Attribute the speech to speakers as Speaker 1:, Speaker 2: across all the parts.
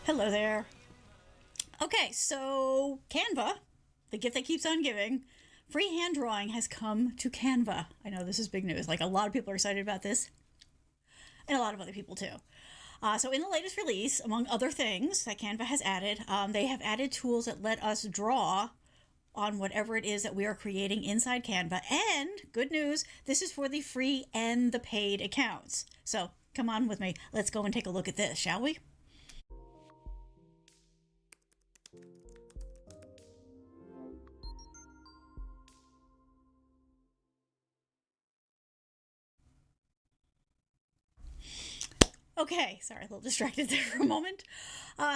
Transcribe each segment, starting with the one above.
Speaker 1: Hello there. Okay, so Canva, the gift that keeps on giving, freehand drawing has come to Canva. I know this is big news. Like, a lot of people are excited about this, and a lot of other people too. So in the latest release, among other things that Canva has added, they have added tools that let us draw on whatever it is that we are creating inside Canva. And good news, this is for the free and the paid accounts. So come on with me. Let's go and take a look at this, shall we? Okay, sorry, a little distracted there for a moment.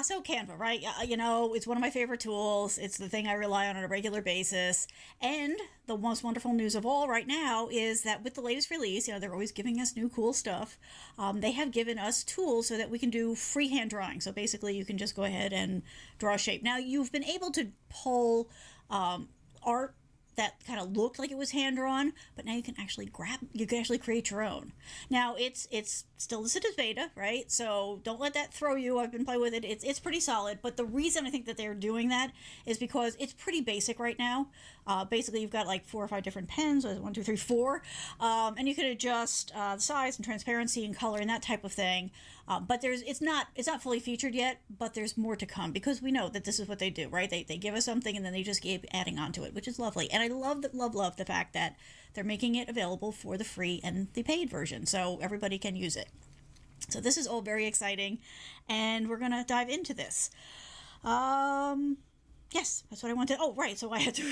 Speaker 1: So Canva, right? It's one of my favorite tools. It's the thing I rely on a regular basis. And the most wonderful news of all right now is that with the latest release, they're always giving us new cool stuff. They have given us tools so that we can do freehand drawing. So basically, you can just go ahead and draw a shape. Now, you've been able to pull art that kind of looked like it was hand drawn, but now you can actually create your own. Now it's still this is beta, right? So don't let that throw you. I've been playing with it. It's pretty solid, but the reason I think that they're doing that is because it's pretty basic right now. Basically, you've got like 4 or 5 different pens. 1, 2, 3, 4, and you can adjust the size and transparency and color and that type of thing. But it's not fully featured yet, but there's more to come because we know that this is what they do, right? They give us something and then they just keep adding on to it, which is lovely. And I love the fact that they're making it available for the free and the paid version, so everybody can use it. So this is all very exciting, and we're gonna dive into this. Yes, that's what I wanted. Oh, right. So I should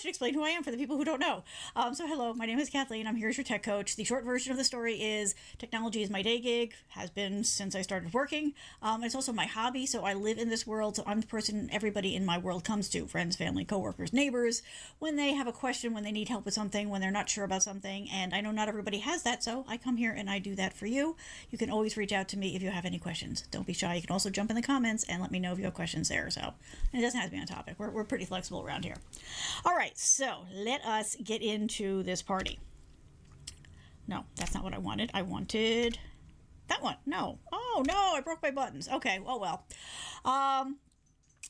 Speaker 1: explain who I am for the people who don't know. So hello, my name is Kathleen. I'm here as your tech coach. The short version of the story is technology is my day gig, has been since I started working. It's also my hobby. So I live in this world. So I'm the person everybody in my world comes to, friends, family, coworkers, neighbors, when they have a question, when they need help with something, when they're not sure about something. And I know not everybody has that. So I come here and I do that for you. You can always reach out to me if you have any questions. Don't be shy. You can also jump in the comments and let me know if you have questions there. So and it doesn't have to be on top. We're pretty flexible around here. All right, so let us get into this party. No, that's not what I wanted. I wanted that one. No. Oh, no, I broke my buttons. Okay, well.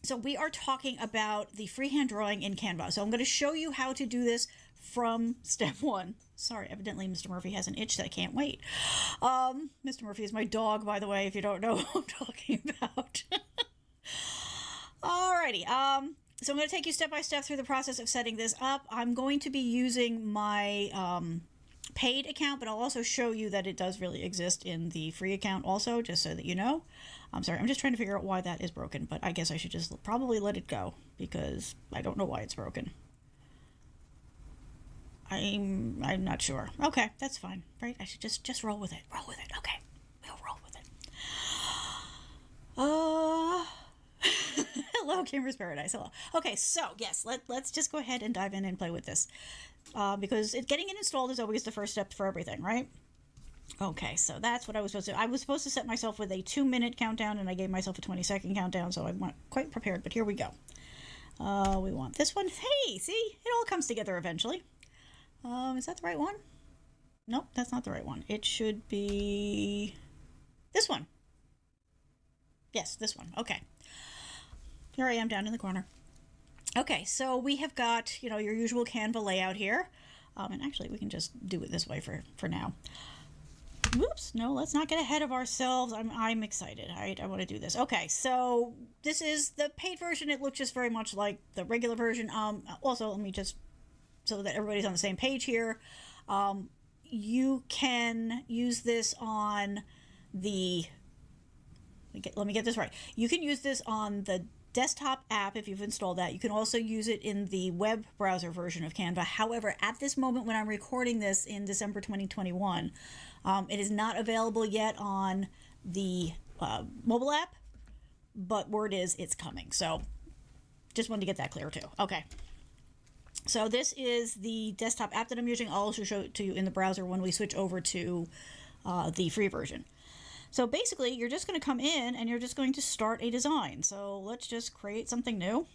Speaker 1: So we are talking about the freehand drawing in Canva. So I'm going to show you how to do this from step 1. Sorry, evidently Mr. Murphy has an itch that I can't wait. Mr. Murphy is my dog, by the way, if you don't know what I'm talking about. Alrighty, so I'm going to take you step by step through the process of setting this up. I'm going to be using my paid account, but I'll also show you that it does really exist in the free account also, just so that you know. I'm sorry, I'm just trying to figure out why that is broken, but I guess I should just probably let it go, because I don't know why it's broken. I'm not sure. Okay, that's fine, right? I should just roll with it. Okay, we'll roll with it. Hello, Kimber's Paradise. Hello. Okay, so yes, let's just go ahead and dive in and play with this, because getting it installed is always the first step for everything, right? Okay, so that's what I was supposed to do. I was supposed to set myself with a 2-minute countdown, and I gave myself a 20-second countdown, so I wasn't quite prepared, but here we go. We want this one. Hey, see? It all comes together eventually. Is that the right one? Nope, that's not the right one. It should be this one. Yes, this one. Okay. Here I am down in the corner. Okay, so we have got, your usual Canva layout here. And actually, we can just do it this way for now. Whoops, no, let's not get ahead of ourselves. I'm excited. I want to do this. Okay, so this is the paid version. It looks just very much like the regular version. Also, let me just, so that everybody's on the same page here. You can use this on the, let me get this right. You can use this on the desktop app if you've installed that. You can also use it in the web browser version of Canva. However, at this moment when I'm recording this in December 2021, it is not available yet on the mobile app, but word is it's coming. So just wanted to get that clear too. Okay. So this is the desktop app that I'm using. I'll also show it to you in the browser when we switch over to the free version. So basically, you're just going to come in and you're just going to start a design. So let's just create something new.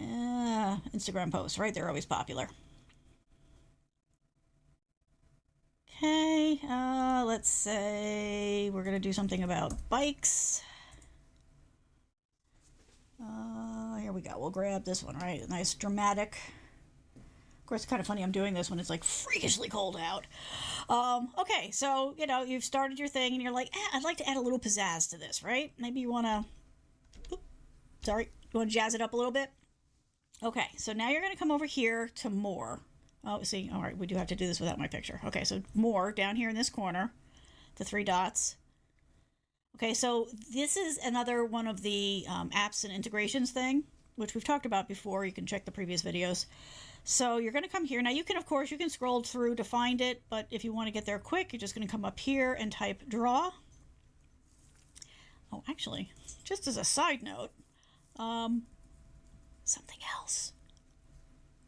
Speaker 1: Instagram posts, right? They're always popular. Okay, let's say say we're going to do something about bikes. Here we go. We'll grab this one, right? A nice dramatic. Of course, it's kind of funny I'm doing this when it's like freakishly cold out. Okay, so, you know, you've started your thing and you're like, I'd like to add a little pizzazz to this, right? Maybe you want to, you want to jazz it up a little bit? Okay, so now you're going to come over here to more. Oh, see, all right, we do have to do this without my picture. Okay, so more down here in this corner, the 3 dots. Okay, so this is another one of the apps and integrations thing, which we've talked about before. You can check the previous videos. So you're going to come here. Now you can, of course, you can scroll through to find it, but if you want to get there quick, you're just going to come up here and type draw. Oh, actually, just as a side note, something else.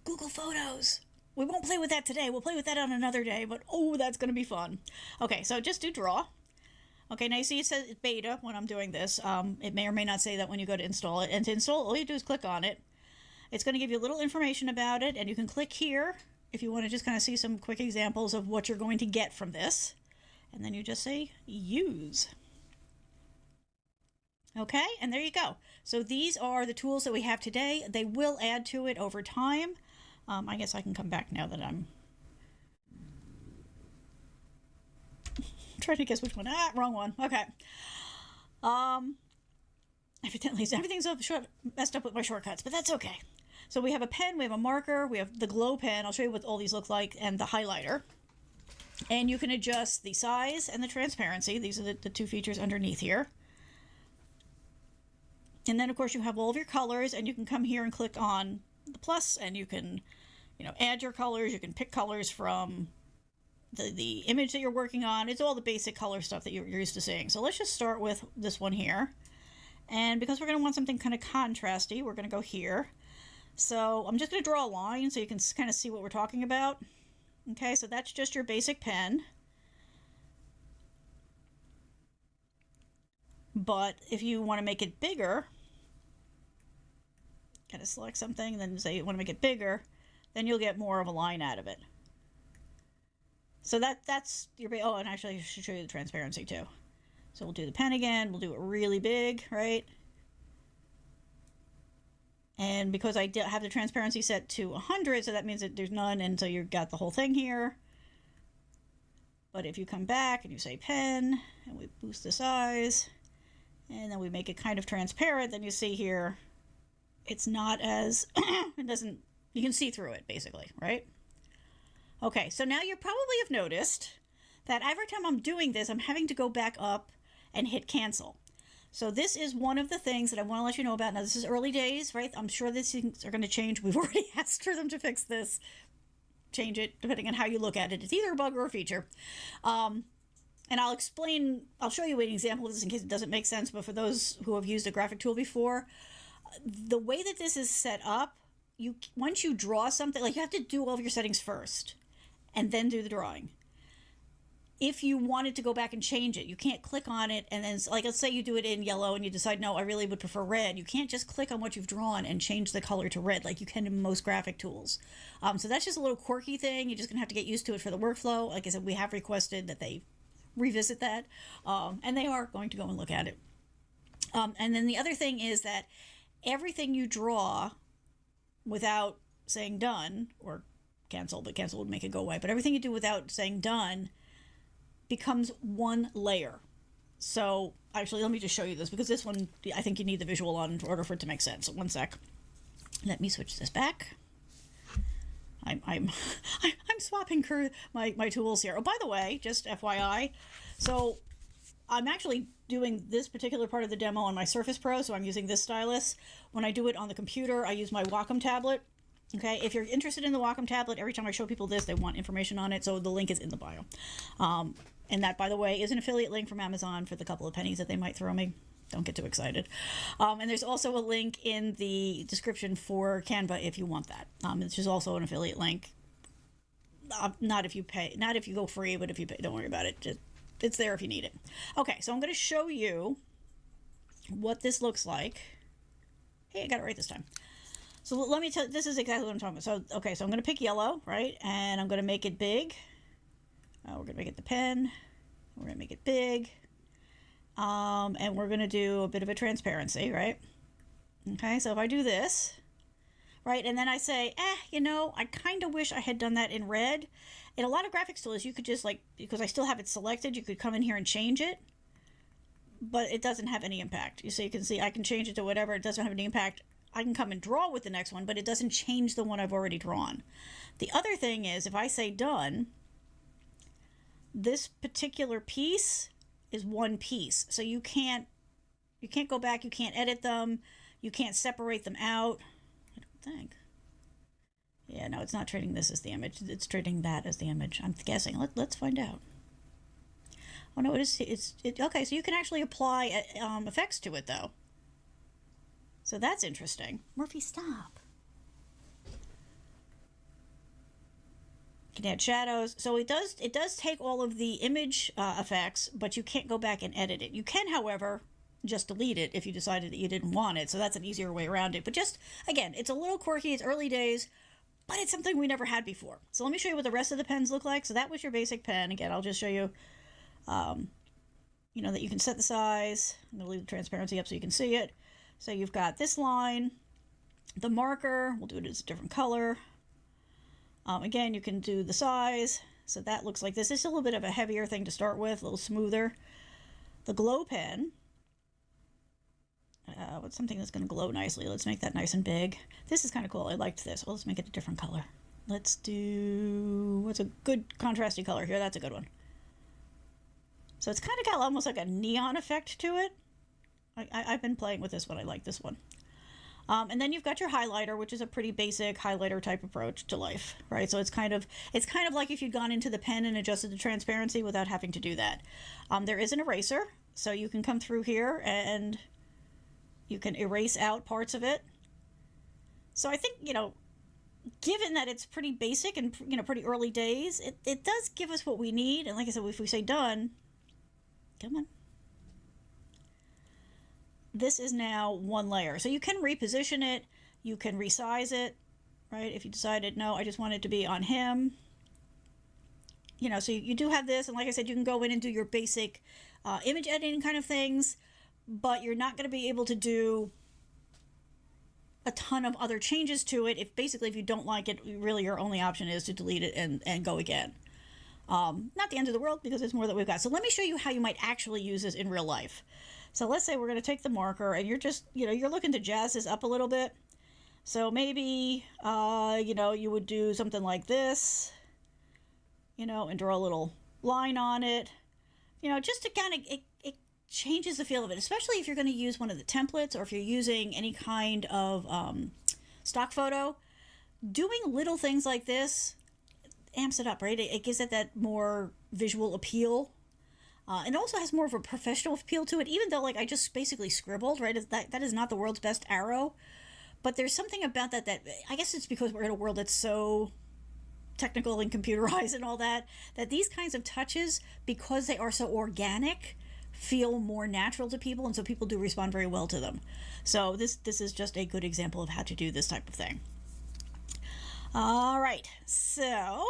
Speaker 1: Google Photos. We won't play with that today. We'll play with that on another day, but oh, that's going to be fun. Okay, so just do draw. Okay, now you see it says beta when I'm doing this. It may or may not say that when you go to install it. And to install, all you do is click on it. It's going to give you a little information about it, and you can click here if you want to just kind of see some quick examples of what you're going to get from this. And then you just say use. Okay, and there you go. So these are the tools that we have today. They will add to it over time. I guess I can come back now that I'm trying to guess which one. Wrong one. Okay. Evidently, everything's messed up with my shortcuts, but that's okay. So we have a pen, we have a marker, we have the glow pen. I'll show you what all these look like, and the highlighter. And you can adjust the size and the transparency. These are the 2 features underneath here. And then, of course, you have all of your colors, and you can come here and click on the plus, and you can, you know, add your colors. You can pick colors from the image that you're working on. It's all the basic color stuff that you're used to seeing. So let's just start with this one here. And because we're going to want something kind of contrasty, we're going to go here. So I'm just going to draw a line so you can kind of see what we're talking about. Okay, so that's just your basic pen. But if you want to make it bigger, kind of select something, and then say you want to make it bigger, then you'll get more of a line out of it. So that's your, oh, and actually I should show you the transparency too. So we'll do the pen again, we'll do it really big, right? And because I have the transparency set to 100, so that means that there's none, and so you've got the whole thing here. But if you come back and you say pen, and we boost the size, and then we make it kind of transparent, then you see here, it's not as, it doesn't, you can see through it basically, right? Okay, so now you probably have noticed that every time I'm doing this, I'm having to go back up and hit cancel. So this is one of the things that I want to let you know about. Now, this is early days, right? I'm sure these things are going to change. We've already asked for them to fix this, change it, depending on how you look at it. It's either a bug or a feature. And I'll show you an example of this in case it doesn't make sense, but for those who have used a graphic tool before, the way that this is set up, once you draw something, like you have to do all of your settings first and then do the drawing. If you wanted to go back and change it, you can't click on it and then, like, let's say you do it in yellow and you decide, no, I really would prefer red. You can't just click on what you've drawn and change the color to red like you can in most graphic tools. So that's just a little quirky thing. You're just going to have to get used to it for the workflow. Like I said, we have requested that they revisit that, and they are going to go and look at it. And then the other thing is that everything you draw without saying done, or cancel, but cancel would make it go away, but everything you do without saying done becomes one layer. So actually, let me just show you this, because this one, I think you need the visual on in order for it to make sense. One sec. Let me switch this back. I'm swapping my tools here. Oh, by the way, just FYI, so I'm actually doing this particular part of the demo on my Surface Pro, so I'm using this stylus. When I do it on the computer, I use my Wacom tablet. Okay, if you're interested in the Wacom tablet, every time I show people this, they want information on it, so the link is in the bio. And that, by the way, is an affiliate link from Amazon for the couple of pennies that they might throw me. Don't get too excited. And there's also a link in the description for Canva if you want that. It's just also an affiliate link. Not if you pay, not if you go free, but if you pay, don't worry about it. It's there if you need it. Okay, so I'm going to show you what this looks like. Hey, I got it right this time. So let me tell you, this is exactly what I'm talking about. So, okay, so I'm going to pick yellow, right? And I'm going to make it big. We're going to make it the pen. We're going to make it big. And we're going to do a bit of a transparency, right? Okay, so if I do this, right, and then I say, I kind of wish I had done that in red. In a lot of graphics tools, you could just because I still have it selected, you could come in here and change it, but it doesn't have any impact. So you can see I can change it to whatever. It doesn't have any impact. I can come and draw with the next one, but it doesn't change the one I've already drawn. The other thing is, if I say done, this particular piece is one piece. So you can't go back, you can't edit them, you can't separate them out. I don't think. Yeah, no, it's not treating this as the image. It's treating that as the image. I'm guessing. Let's find out. Oh no, it is. Okay. So you can actually apply effects to it though. So that's interesting. Murphy, stop. You can add shadows. So it does take all of the image effects, but you can't go back and edit it. You can, however, just delete it if you decided that you didn't want it. So that's an easier way around it. But just, again, it's a little quirky. It's early days, but it's something we never had before. So let me show you what the rest of the pens look like. So that was your basic pen. Again, I'll just show you, that you can set the size. I'm going to leave the transparency up so you can see it. So you've got this line, the marker, we'll do it as a different color. Again, you can do the size. So that looks like this. This is a little bit of a heavier thing to start with, a little smoother. The glow pen, what's something that's going to glow nicely? Let's make that nice and big. This is kind of cool. I liked this. Well, let's make it a different color. Let's do, what's a good contrasty color here? That's a good one. So it's kind of got almost like a neon effect to it. I've been playing with this one. I like this one. And then you've got your highlighter, which is a pretty basic highlighter type approach to life, right? So it's kind of like if you'd gone into the pen and adjusted the transparency without having to do that. There is an eraser, so you can come through here and you can erase out parts of it. So I think, given that it's pretty basic and, pretty early days, it does give us what we need. And like I said, if we say done, come on. This is now one layer. So you can reposition it, you can resize it, right? If you decided, no, I just want it to be on him. So you do have this, and like I said, you can go in and do your basic image editing kind of things, but you're not going to be able to do a ton of other changes to it. If you don't like it, really your only option is to delete it and go again. Not the end of the world, because there's more that we've got. So let me show you how you might actually use this in real life. So let's say we're going to take the marker and you're just, you're looking to jazz this up a little bit. So maybe, you would do something like this, and draw a little line on it, just to kind of, it changes the feel of it, especially if you're going to use one of the templates or if you're using any kind of stock photo. Doing little things like this amps it up, right? It gives it that more visual appeal. It also has more of a professional appeal to it, even though, I just basically scribbled, right? That is not the world's best arrow. But there's something about that I guess it's because we're in a world that's so technical and computerized and all that these kinds of touches, because they are so organic, feel more natural to people, and so people do respond very well to them. So this is just a good example of how to do this type of thing. All right, so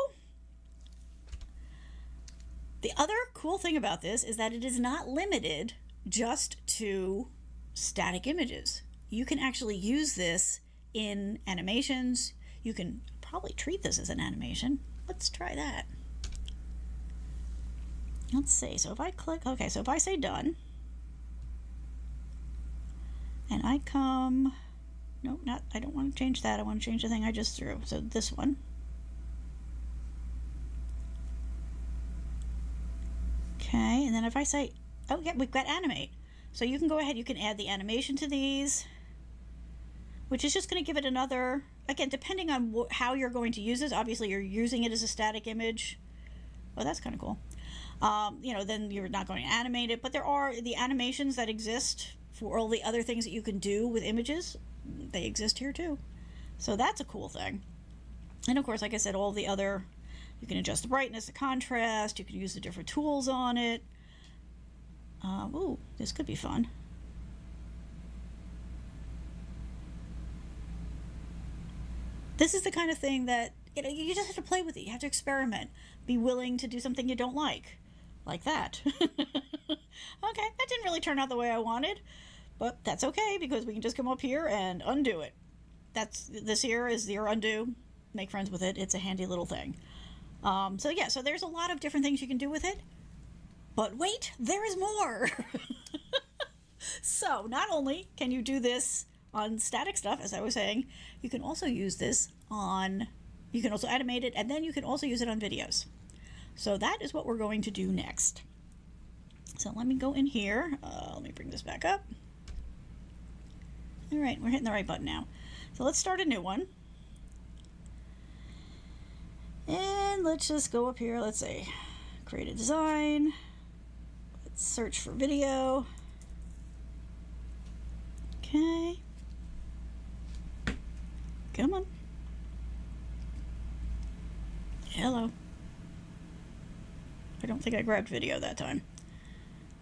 Speaker 1: the other cool thing about this is that it is not limited just to static images. You can actually use this in animations. You can probably treat this as an animation. Let's try that. Let's see. So if I click, okay, so if I say done, and I come, no, I don't want to change that. I want to change the thing I just threw. So this one. Okay, and then if I say, oh yeah, we've got animate. So you can go ahead, you can add the animation to these, which is just going to give it another, again, depending on how you're going to use this. Obviously, you're using it as a static image. Oh, that's kind of cool. Then you're not going to animate it, but there are the animations that exist for all the other things that you can do with images. They exist here too. So that's a cool thing. And of course, like I said, all the other, you can adjust the brightness, the contrast, you can use the different tools on it. Ooh, this could be fun. This is the kind of thing that, you just have to play with it. You have to experiment. Be willing to do something you don't like like that. Okay, that didn't really turn out the way I wanted, but that's okay because we can just come up here and undo it. This here is your undo. Make friends with it. It's a handy little thing. So yeah, so there's a lot of different things you can do with it. But wait, there is more. So not only can you do this on static stuff, as I was saying, you can also use this on, you can also animate it, and then you can also use it on videos. So that is what we're going to do next. So let me go in here. Let me bring this back up. All right, we're hitting the right button now. So let's start a new one. And let's just go up here. Let's say, create a design. Let's search for video. Okay. Come on. Hello. I don't think I grabbed video that time.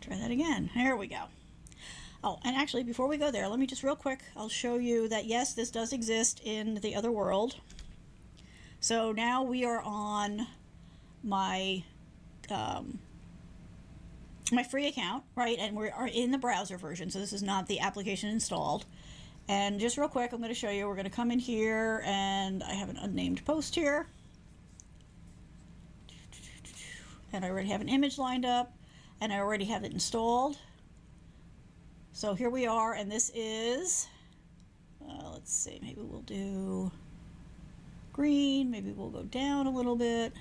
Speaker 1: Try that again. There we go. Oh, and actually, before we go there, let me just real quick, I'll show you that, yes, this does exist in the other world. So now we are on my my free account, right? And we are in the browser version, so this is not the application installed. And just real quick, I'm going to show you, we're going to come in here, and I have an unnamed post here. And I already have an image lined up, and I already have it installed. So here we are, and this is, let's see, maybe we'll do green, maybe we'll go down a little bit,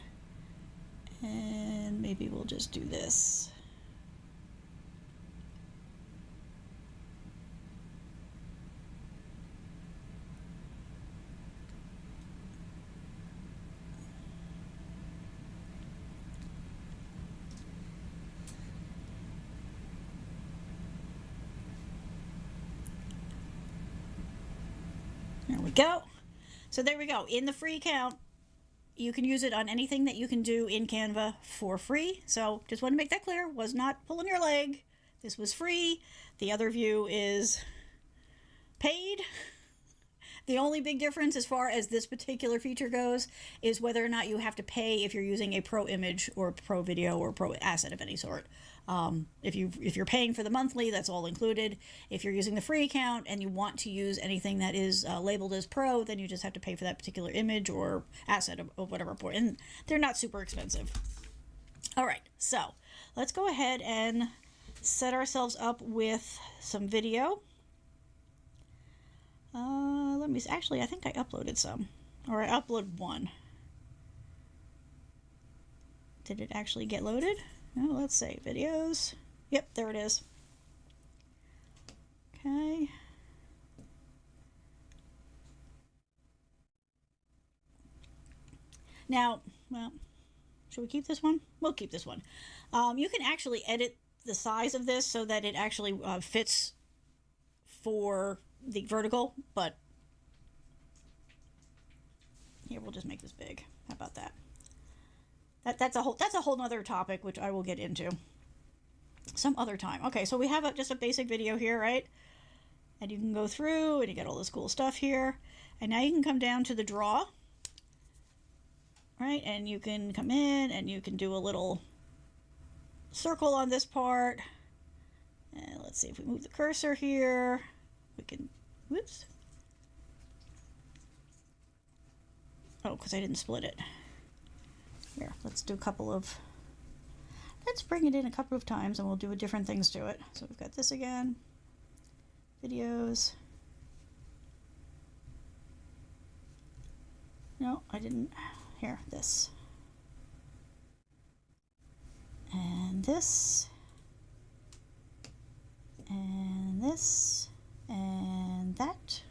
Speaker 1: and maybe we'll just do this. There we go. So there we go. In the free account, you can use it on anything that you can do in Canva for free. So just want to make that clear. Was not pulling your leg. This was free. The other view is paid. The only big difference as far as this particular feature goes is whether or not you have to pay if you're using a pro image or pro video or pro asset of any sort. If you're paying for the monthly, that's all included. If you're using the free account and you want to use anything that is labeled as pro, then you just have to pay for that particular image or asset of whatever point. And they're not super expensive. All right, so let's go ahead and set ourselves up with some video. Let me, actually, I think I uploaded some, or I uploaded one. Did it actually get loaded? Oh, let's say videos. Yep, there it is. Okay. Now, well, should we keep this one? We'll keep this one. You can actually edit the size of this so that it actually fits for the vertical, but here, we'll just make this big. How about that? That's a whole nother topic, which I will get into some other time. Okay, so we have just a basic video here, right? And you can go through and you get all this cool stuff here. And now you can come down to the draw, right? And you can come in and you can do a little circle on this part. And let's see if we move the cursor here. We can, whoops. Oh, because I didn't split it. Here, let's do a couple of, let's bring it in a couple of times and we'll do different things to it. So we've got this again, videos. No, I didn't, here, this. And this. And this. And that.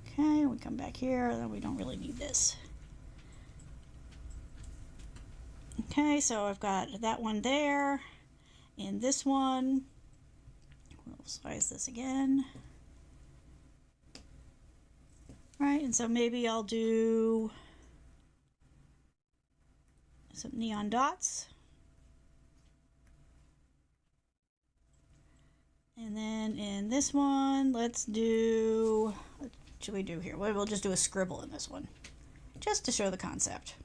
Speaker 1: Okay, we come back here, then we don't really need this. Okay, so I've got that one there, and this one, we'll size this again. Right, and so maybe I'll do some neon dots. And then in this one, let's do, what should we do here? Well, we'll just do a scribble in this one, just to show the concept.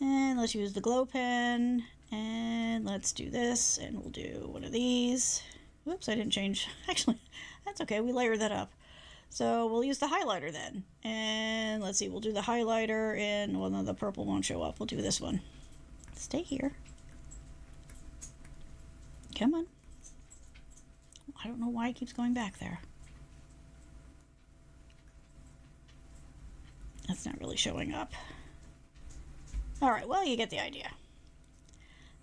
Speaker 1: And let's use the glow pen, and let's do this, and we'll do one of these. Whoops, I didn't change. Actually, that's okay. We layered that up. So we'll use the highlighter then. And let's see, we'll do the highlighter in, well, no, the purple won't show up. We'll do this one. Stay here. Come on. I don't know why it keeps going back there. That's not really showing up. All right, well, you get the idea.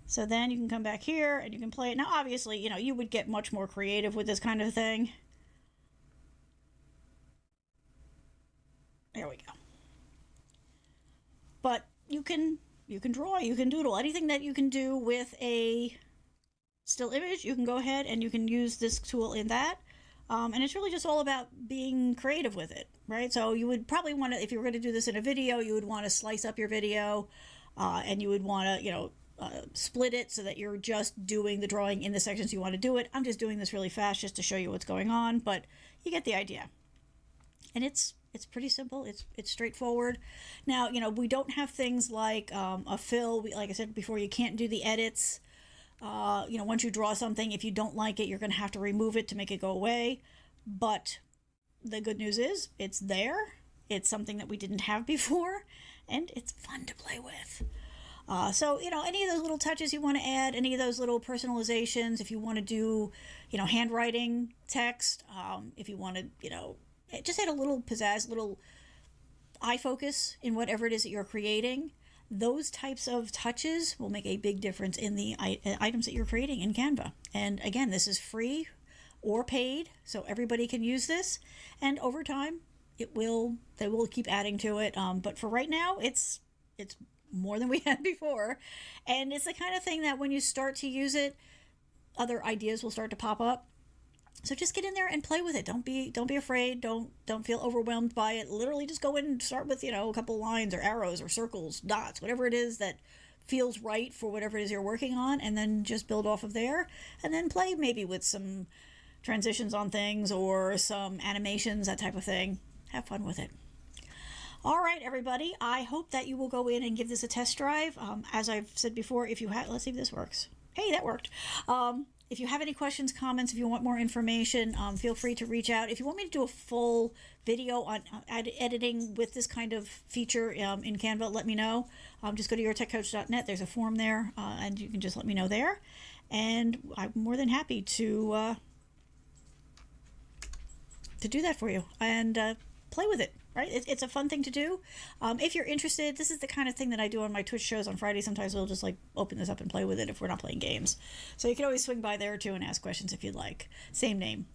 Speaker 1: So then you can come back here and you can play it. Now, obviously, you know, you would get much more creative with this kind of thing. There we go. But you can draw, you can doodle. Anything that you can do with a still image, you can go ahead and you can use this tool in that. And it's really just all about being creative with it, right? So you would probably want to, if you were going to do this in a video, you would want to slice up your video, and you would want to, you know, split it so that you're just doing the drawing in the sections you want to do it. I'm just doing this really fast just to show you what's going on, but you get the idea. And it's pretty simple. It's straightforward. Now, you know, we don't have things like a fill. Like I said before, you can't do the edits. You know, once you draw something, if you don't like it, you're going to have to remove it to make it go away. But the good news is it's there. It's something that we didn't have before, and it's fun to play with. So, you know, any of those little touches you want to add, any of those little personalizations, if you want to do, you know, handwriting, text, if you want to, you know, just add a little pizzazz, little eye focus in whatever it is that you're creating. Those types of touches will make a big difference in the items that you're creating in Canva. And again, this is free or paid, so everybody can use this. And over time, they will keep adding to it. But for right now, it's more than we had before. And it's the kind of thing that when you start to use it, other ideas will start to pop up. So just get in there and play with it. Don't be afraid. Don't feel overwhelmed by it. Literally just go in and start with, you know, a couple lines or arrows or circles, dots, whatever it is that feels right for whatever it is you're working on, and then just build off of there, and then play maybe with some transitions on things or some animations, that type of thing. Have fun with it. All right, everybody. I hope that you will go in and give this a test drive. As I've said before, if you have, let's see if this works. Hey, that worked. If you have any questions, comments, if you want more information, feel free to reach out. If you want me to do a full video on editing with this kind of feature in Canva, let me know. Just go to yourtechcoach.net. There's a form there, and you can just let me know there. And I'm more than happy to do that for you and play with it. Right? It's a fun thing to do. If you're interested, this is the kind of thing that I do on my Twitch shows on Friday. Sometimes we'll just like open this up and play with it if we're not playing games. So you can always swing by there too and ask questions if you'd like. Same name.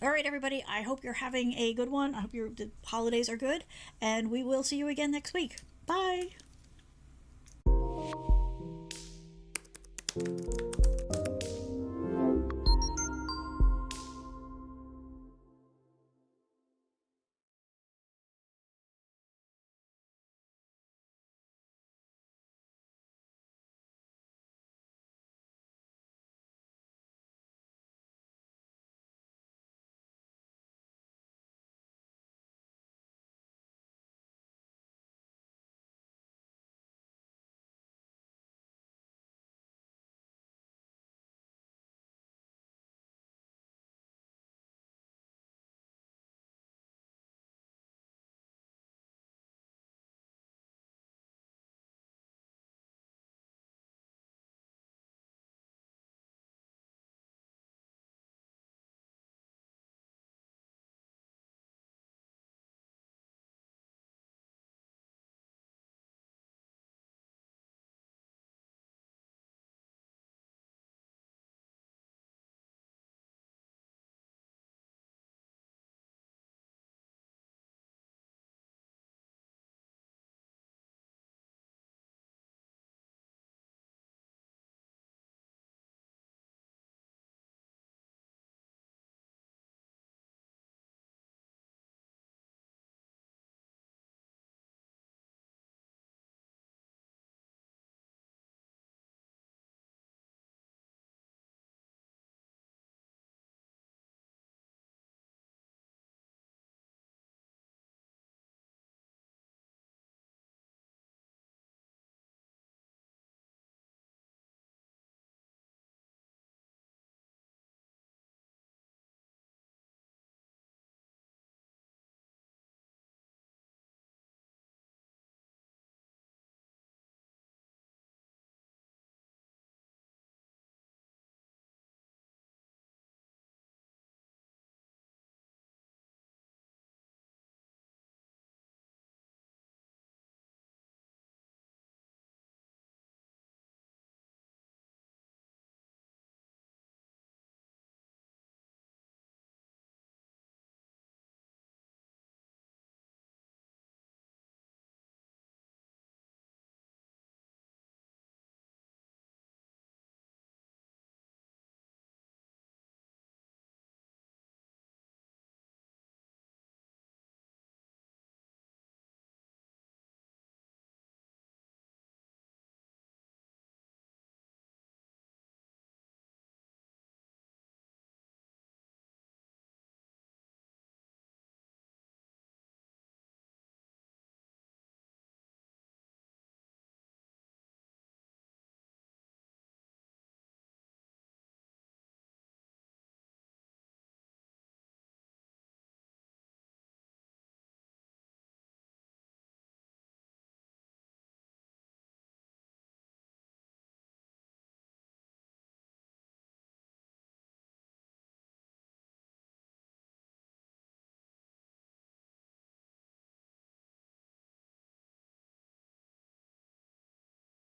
Speaker 1: All right, everybody. I hope you're having a good one. I hope the holidays are good. And we will see you again next week. Bye.